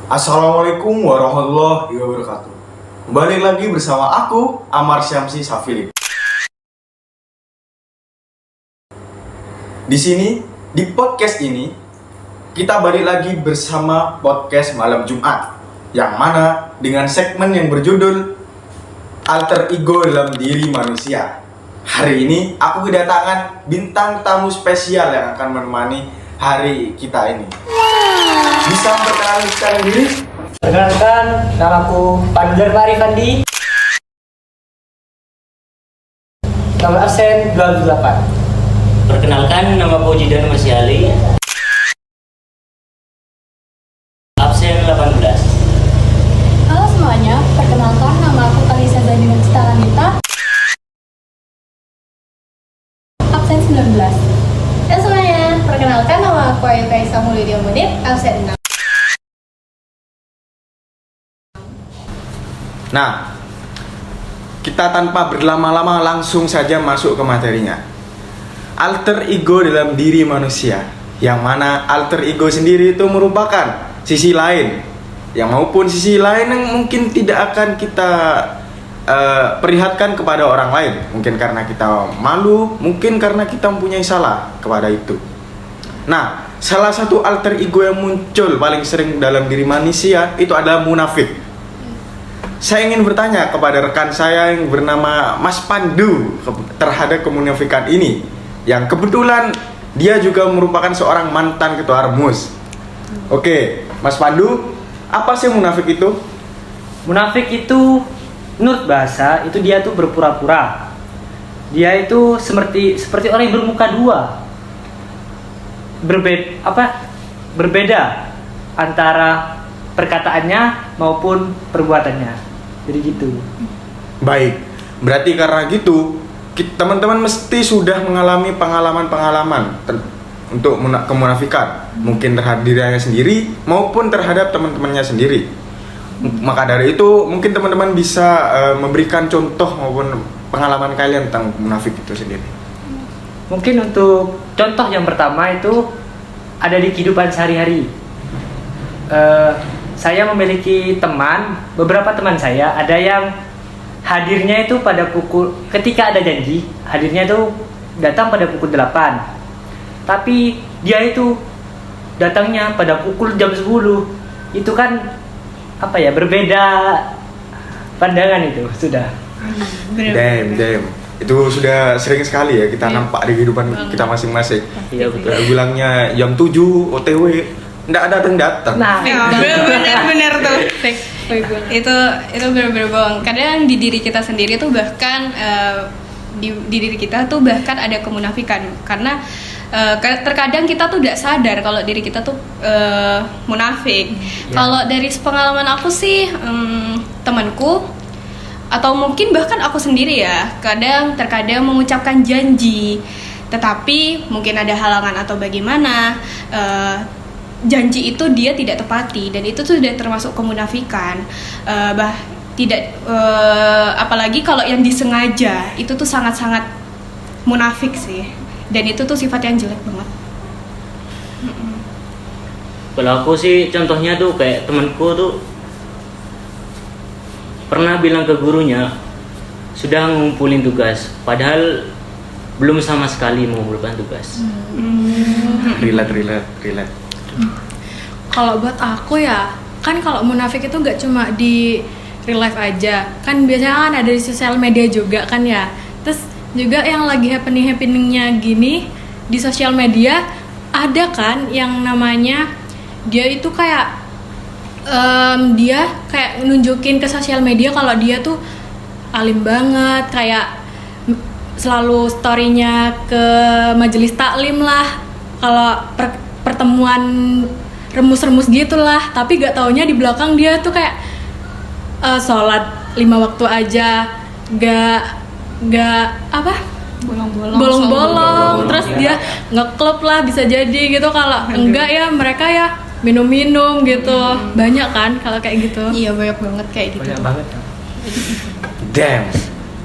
Assalamualaikum warahmatullahi wabarakatuh. Kembali lagi bersama aku, Amar Syamsi Safili. Di sini, di podcast ini, kita balik lagi bersama podcast Malam Jumat, yang mana dengan segmen yang berjudul Alter Ego dalam Diri Manusia. Hari ini aku kedatangan bintang tamu spesial yang akan menemani hari kita ini. Bisa memperkenalkan diri? Perkenalkan, namaku Panjar Marifandi. Nomor absen 28. Perkenalkan, nama Pujidan Masyali. Absen 18. Halo semuanya, perkenalkan nama aku Kalisa Zanina Citalanita. Absen 19. Halo semuanya, perkenalkan nama aku Ayu Kaisa Mulydia Munir. Absen 6. Nah, kita tanpa berlama-lama langsung saja masuk ke materinya. Alter ego dalam diri manusia, yang mana alter ego sendiri itu merupakan sisi lain, yang maupun sisi lain yang mungkin tidak akan kita perlihatkan kepada orang lain. Mungkin karena kita malu, mungkin karena kita mempunyai salah kepada itu. Nah, salah satu alter ego yang muncul paling sering dalam diri manusia itu adalah munafik. Saya ingin bertanya kepada rekan saya yang bernama Mas Pandu terhadap kemunafikan ini, yang kebetulan dia juga merupakan seorang mantan ketua Armus. Oke, Mas Pandu, apa sih munafik itu? Munafik itu menurut bahasa itu dia tuh berpura-pura. Dia itu seperti orang yang bermuka dua. Berbeda antara perkataannya maupun perbuatannya. Jadi gitu. Baik, berarti karena gitu teman-teman mesti sudah mengalami pengalaman-pengalaman untuk kemunafikan, mungkin terhadap dirinya sendiri maupun terhadap teman-temannya sendiri. Maka dari itu mungkin teman-teman bisa memberikan contoh maupun pengalaman kalian tentang munafik itu sendiri. Mungkin untuk contoh yang pertama itu ada di kehidupan sehari-hari. Saya memiliki beberapa teman saya, ada yang hadirnya itu ketika ada janji, hadirnya itu datang pada pukul 8. Tapi dia itu datangnya pada pukul jam 10. Itu kan berbeda pandangan itu sudah. Damn. Itu sudah sering sekali ya kita nampak di kehidupan kita masing-masing. Iya betul. Bilangnya jam 7 OTW, nggak datang. Nah, bener tuh fake. Itu bener-bener bohong. Kadang di diri kita sendiri tuh bahkan di diri kita tuh bahkan ada kemunafikan, karena terkadang kita tuh tidak sadar kalau diri kita tuh munafik. Kalau dari pengalaman aku sih, temanku atau mungkin bahkan aku sendiri ya, terkadang mengucapkan janji, tetapi mungkin ada halangan atau bagaimana, janji itu dia tidak tepati, dan itu sudah termasuk kemunafikan. Apalagi kalau yang disengaja, itu tuh sangat-sangat munafik sih, dan itu tuh sifat yang jelek banget. Kalau aku sih contohnya tuh kayak temanku tuh pernah bilang ke gurunya sudah ngumpulin tugas, padahal belum sama sekali mengumpulkan tugas. Relate. kalau buat aku ya, kan kalau munafik itu nggak cuma di real life aja, kan biasanya kan ada di sosial media juga kan ya. Terus juga yang lagi happeningnya gini di sosial media, ada kan yang namanya dia itu kayak dia kayak nunjukin ke sosial media kalau dia tuh alim banget, kayak selalu story-nya ke majelis taklim lah, kalau pertemuan remus-remus gitulah, tapi gak taunya di belakang dia tuh kayak sholat 5 waktu aja, gak bolong-bolong, terus dia ngeklub lah bisa jadi gitu. Kalau enggak ya mereka ya minum-minum gitu. Banyak kan kalau kayak gitu. Iya, banyak banget kayak gitu. Banyak banget. Damn.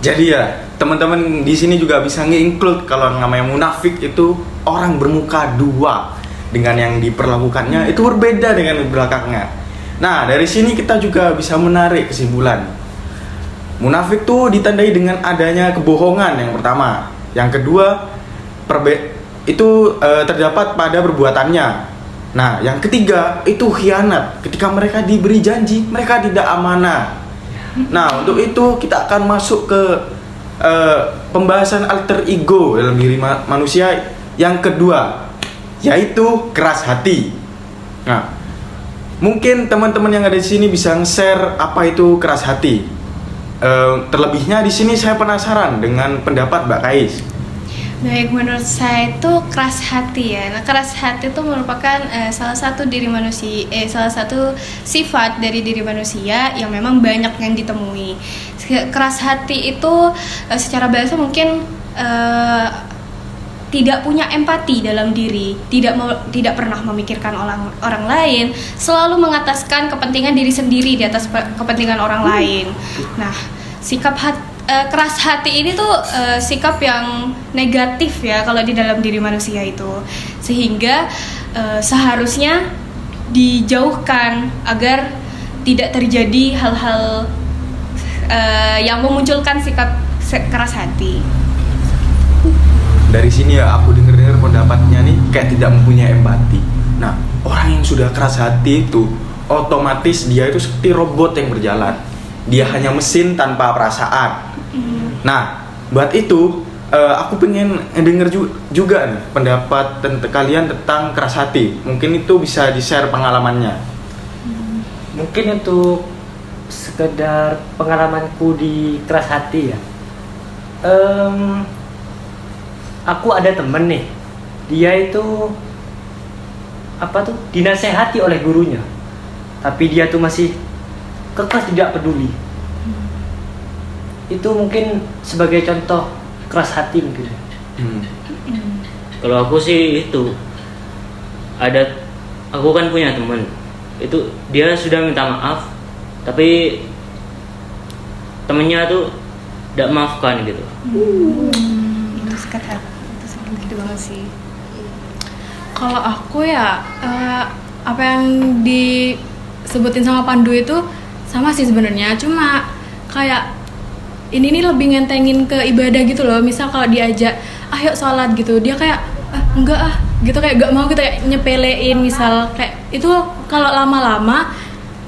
Jadi ya, teman-teman di sini juga bisa nge-include kalau namanya munafik itu orang bermuka dua, dengan yang diperlakukannya itu berbeda dengan belakangnya. Nah, dari sini kita juga bisa menarik kesimpulan. Munafik tuh ditandai dengan adanya kebohongan yang pertama. Yang kedua, terdapat pada perbuatannya. Nah, yang ketiga itu khianat. Ketika mereka diberi janji, mereka tidak amanah. Nah, untuk itu kita akan masuk ke pembahasan alter ego dalam diri manusia yang kedua, yaitu keras hati. Nah, mungkin teman-teman yang ada di sini bisa nge-share apa itu keras hati. Terlebihnya di sini saya penasaran dengan pendapat Mbak Kais. Baik, menurut saya itu keras hati ya. Nah, keras hati itu merupakan salah satu salah satu sifat dari diri manusia yang memang banyak yang ditemui. Keras hati itu secara bahasa mungkin tidak punya empati dalam diri, tidak pernah memikirkan orang lain, selalu mengataskan kepentingan diri sendiri di atas kepentingan orang lain. Nah, sikap keras hati ini tuh sikap yang negatif ya kalau di dalam diri manusia itu, sehingga seharusnya dijauhkan agar tidak terjadi hal-hal yang memunculkan sikap keras hati. Dari sini ya aku dengar pendapatnya nih kayak tidak mempunyai empati. Nah, orang yang sudah keras hati itu otomatis dia itu seperti robot yang berjalan. Dia hanya mesin tanpa perasaan. Nah, buat itu aku pengen denger juga nih pendapat kalian tentang keras hati. Mungkin itu bisa di-share pengalamannya. Mungkin untuk sekedar pengalamanku di keras hati ya. Aku ada temen nih, dia itu dinasehati oleh gurunya, tapi dia tuh masih kekeh tidak peduli. Itu mungkin sebagai contoh keras hati mungkin. Kalau aku sih itu aku kan punya teman, itu dia sudah minta maaf, tapi temennya tuh tidak maafkan gitu. Itu sakit hati banget sih. Kalau aku ya apa yang disebutin sama Pandu itu sama sih sebenarnya, cuma kayak ini nih lebih ngentengin ke ibadah gitu loh. Misal kalau diajak ayo sholat gitu, dia kayak enggak gitu, kayak gak mau gitu, kayak nyepelein. Misal kayak itu kalau lama-lama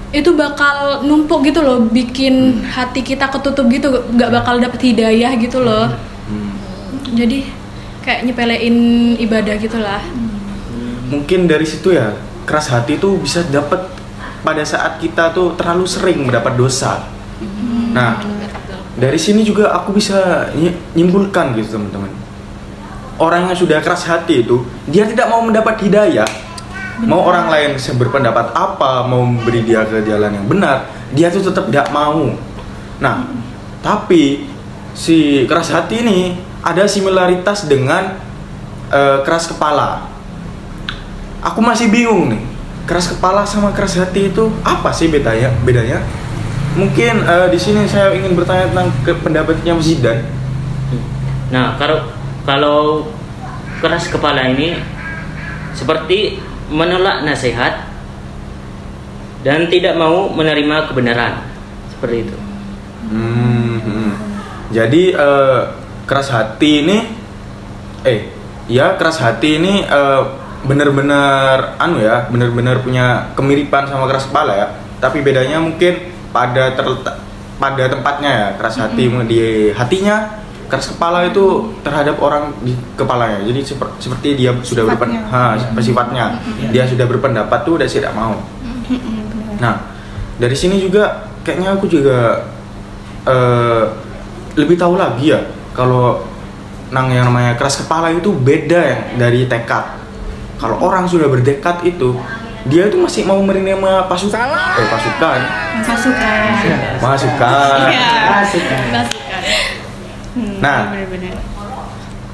itu bakal numpuk gitu loh, bikin hati kita ketutup gitu, gak bakal dapet hidayah gitu loh. Jadi kayak nyepelein ibadah gitulah. Mungkin dari situ ya, keras hati itu bisa dapat pada saat kita tuh terlalu sering mendapat dosa. Nah, dari sini juga aku bisa nyimpulkan gitu teman-teman. Orang yang sudah keras hati itu, dia tidak mau mendapat hidayah. Mau orang lain berpendapat apa, mau memberi dia ke jalan yang benar, dia tuh tetap tidak mau. Nah, tapi si keras hati ini ada similaritas dengan keras kepala. Aku masih bingung nih, keras kepala sama keras hati itu apa sih bedanya? Mungkin di sini saya ingin bertanya tentang pendapatnya Mas Zidan. Nah, kalau keras kepala ini seperti menolak nasihat dan tidak mau menerima kebenaran, seperti itu. Jadi keras hati ini keras hati ini benar-benar benar-benar punya kemiripan sama keras kepala ya. Tapi bedanya mungkin pada tempatnya ya. Keras hati di hatinya, keras kepala itu terhadap orang di kepalanya. Jadi seperti dia sudah sifatnya. Dia sudah berpendapat tuh udah tidak mau. Nah, dari sini juga kayaknya aku juga lebih tahu lagi ya kalau yang namanya keras kepala itu beda yang dari tekad. Kalau orang sudah bertekad itu dia itu masih mau menerima masukan. Nah,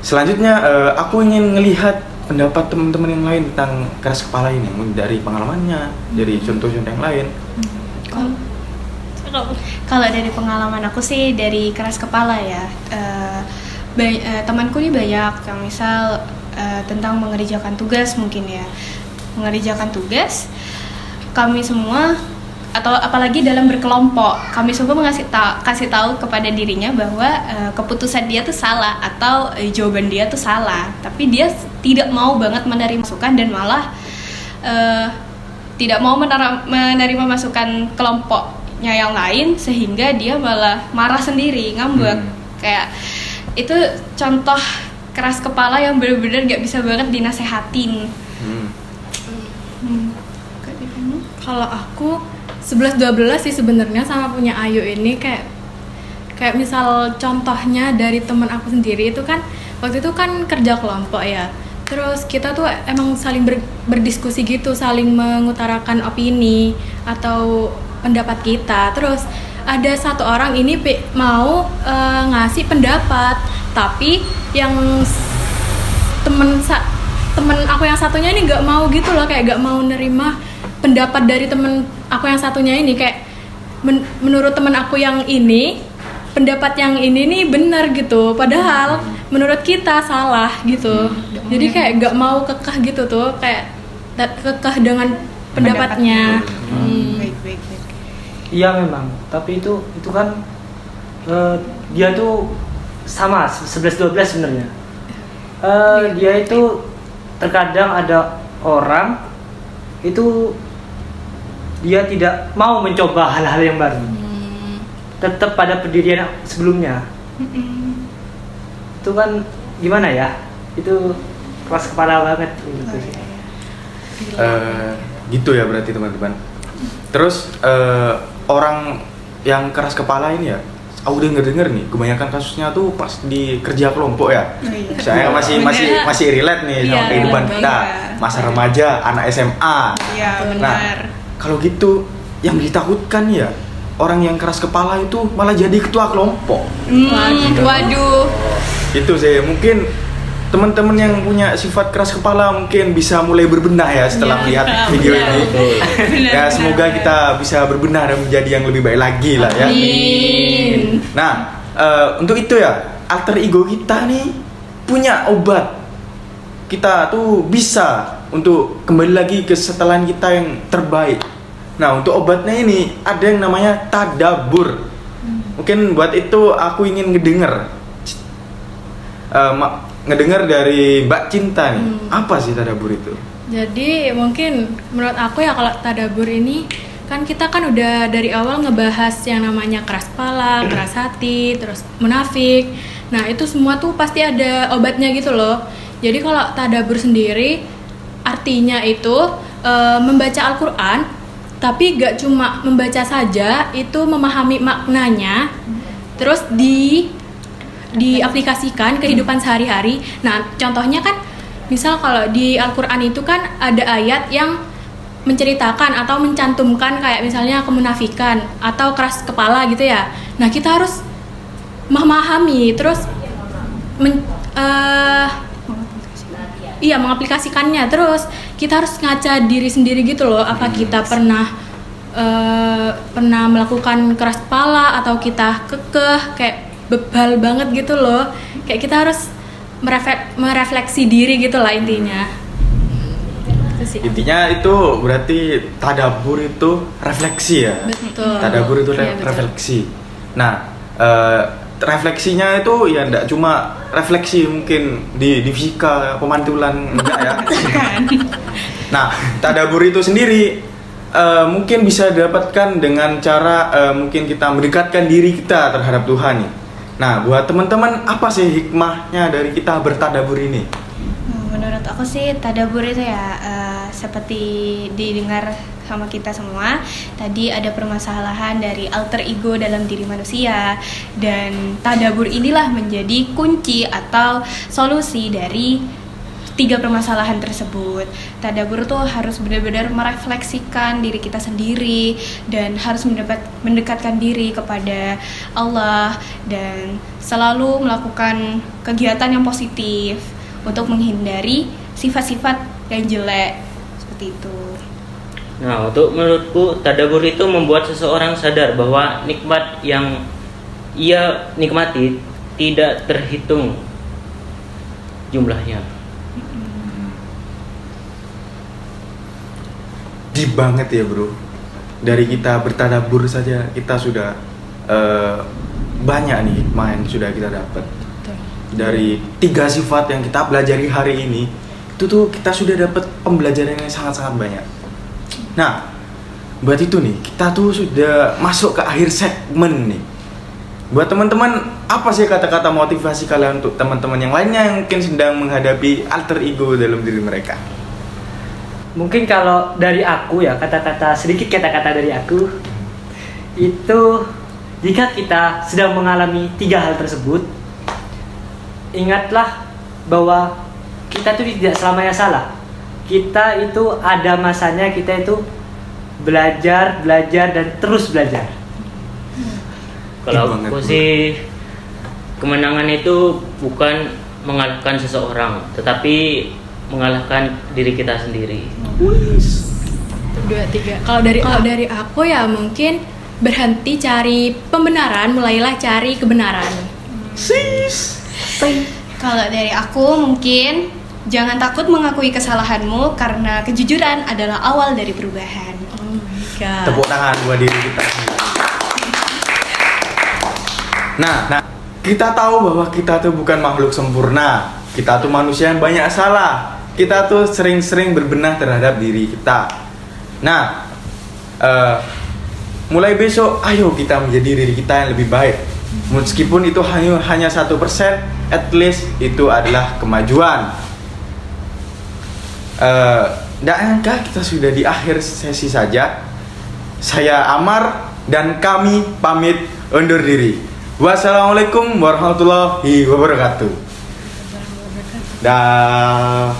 selanjutnya aku ingin melihat pendapat teman-teman yang lain tentang keras kepala ini, dari pengalamannya, dari contoh-contoh yang lain. Kalau dari pengalaman aku sih dari keras kepala ya, temanku nih banyak yang misal tentang mengerjakan tugas mungkin ya, mengerjakan tugas kami semua atau apalagi dalam berkelompok, kami sungguh kasih tahu kepada dirinya bahwa keputusan dia tuh salah atau jawaban dia tuh salah, tapi dia tidak mau banget menerima masukan dan malah tidak mau menerima masukan kelompoknya yang lain, sehingga dia malah marah sendiri, ngambek. Kayak itu contoh keras kepala yang benar-benar gak bisa banget dinasehatin. Kalau aku 11-12 sih sebenarnya sama punya Ayu ini kayak misal contohnya dari teman aku sendiri itu kan waktu itu kan kerja kelompok ya. Terus kita tuh emang saling berdiskusi gitu, saling mengutarakan opini atau pendapat kita. Terus ada satu orang ini mau ngasih pendapat, tapi yang temen aku yang satunya ini nggak mau gitu loh, kayak nggak mau nerima pendapat dari temen aku yang satunya ini. Kayak menurut temen aku yang ini pendapat yang ini nih benar gitu, padahal menurut kita salah gitu. Jadi kayak nggak mau kekeh gitu tuh, kayak kekeh dengan pendapatnya. Baik. Iya memang, tapi itu kan dia tuh sama 11-12 sebenarnya. Dia itu terkadang ada orang itu dia tidak mau mencoba hal-hal yang baru, tetap pada pendirian sebelumnya. Itu kan gimana ya? Itu keras kepala banget gitu sih. Gitu ya berarti teman-teman. Terus orang yang keras kepala ini ya, aku denger nih, kebanyakan kasusnya tuh pas di kerja kelompok ya. Saya masih relate nih sama kehidupan kita, masa remaja, anak SMA. Iya, benar. Nah, kalau gitu yang ditakutkan ya orang yang keras kepala itu malah jadi ketua kelompok. Waduh. Itu sih mungkin teman-teman yang punya sifat keras kepala mungkin bisa mulai berbenah ya setelah melihat video ini. Ya semoga kita bisa berbenah dan menjadi yang lebih baik lagi lah ya. Amin. Nah, untuk itu ya alter ego kita nih punya obat. Kita tuh bisa untuk kembali lagi ke setelan kita yang terbaik. Nah, untuk obatnya ini ada yang namanya tadabbur. Mungkin buat itu aku ingin ngedenger dari Mbak Cinta nih. Apa sih tadabbur itu? Jadi mungkin menurut aku ya kalau tadabbur ini kan kita kan udah dari awal ngebahas yang namanya keras kepala, keras hati, terus munafik. Nah itu semua tuh pasti ada obatnya gitu loh. Jadi kalau tadabbur sendiri artinya itu membaca Al-Quran, tapi gak cuma membaca saja, itu memahami maknanya, terus diaplikasikan kehidupan sehari-hari. Nah contohnya kan misal kalau di Al-Quran itu kan ada ayat yang menceritakan atau mencantumkan kayak misalnya kemunafikan atau keras kepala gitu ya. Nah kita harus memahami terus mengaplikasikannya. Terus kita harus ngaca diri sendiri gitu loh, apa kita pernah melakukan keras kepala atau kita kekeh kayak bebal banget gitu loh. Kayak kita harus merefleksi diri gitu lah intinya. Intinya itu berarti tadabbur itu refleksi ya. Betul. Tadabbur itu Iya, betul. refleksi. Nah, refleksinya itu ya enggak cuma refleksi mungkin di fisika pemantulan enggak ya. Nah, tadabbur itu sendiri mungkin bisa didapatkan dengan cara mungkin kita mendekatkan diri kita terhadap Tuhan nih. Nah, buat teman-teman apa sih hikmahnya dari kita bertadabbur ini? Menurut aku sih tadabbur itu ya seperti didengar sama kita semua. Tadi ada permasalahan dari alter ego dalam diri manusia, dan tadabbur inilah menjadi kunci atau solusi dari 3 permasalahan tersebut. Tadabbur tuh harus benar-benar merefleksikan diri kita sendiri dan harus mendekatkan diri kepada Allah dan selalu melakukan kegiatan yang positif untuk menghindari sifat-sifat yang jelek seperti itu. Nah, untuk menurutku tadabbur itu membuat seseorang sadar bahwa nikmat yang ia nikmati tidak terhitung jumlahnya. Deep banget ya bro. dari kita bertadabbur saja kita sudah banyak nih hikmah yang sudah kita dapat. Dari 3 sifat yang kita pelajari hari ini, itu tuh kita sudah dapat pembelajaran yang sangat-sangat banyak. Nah, buat itu nih, kita tuh sudah masuk ke akhir segmen nih. Buat teman-teman, apa sih kata-kata motivasi kalian untuk teman-teman yang lainnya yang mungkin sedang menghadapi alter ego dalam diri mereka? Mungkin kalau dari aku ya, sedikit kata-kata dari aku itu, jika kita sedang mengalami 3 hal tersebut, ingatlah bahwa kita itu tidak selamanya salah. Kita itu ada masanya, kita itu belajar dan terus belajar. Kalau aku sih, kemenangan itu bukan mengalahkan seseorang, tetapi mengalahkan diri kita sendiri. 2, 3. Kalau dari aku ya mungkin berhenti cari pembenaran, mulailah cari kebenaran. Kalau dari aku mungkin jangan takut mengakui kesalahanmu karena kejujuran adalah awal dari perubahan. Oh my god. Tepuk tangan buat diri kita sendiri. Nah, kita tahu bahwa kita tuh bukan makhluk sempurna. Kita tuh manusia yang banyak salah. Kita tuh sering-sering berbenah terhadap diri kita. Nah, mulai besok, ayo kita menjadi diri kita yang lebih baik. Meskipun itu hanya 1%, at least itu adalah kemajuan. Nggak nyangka kita sudah di akhir sesi saja. Saya Amar dan kami pamit undur diri. Wassalamualaikum warahmatullahi wabarakatuh. Dah.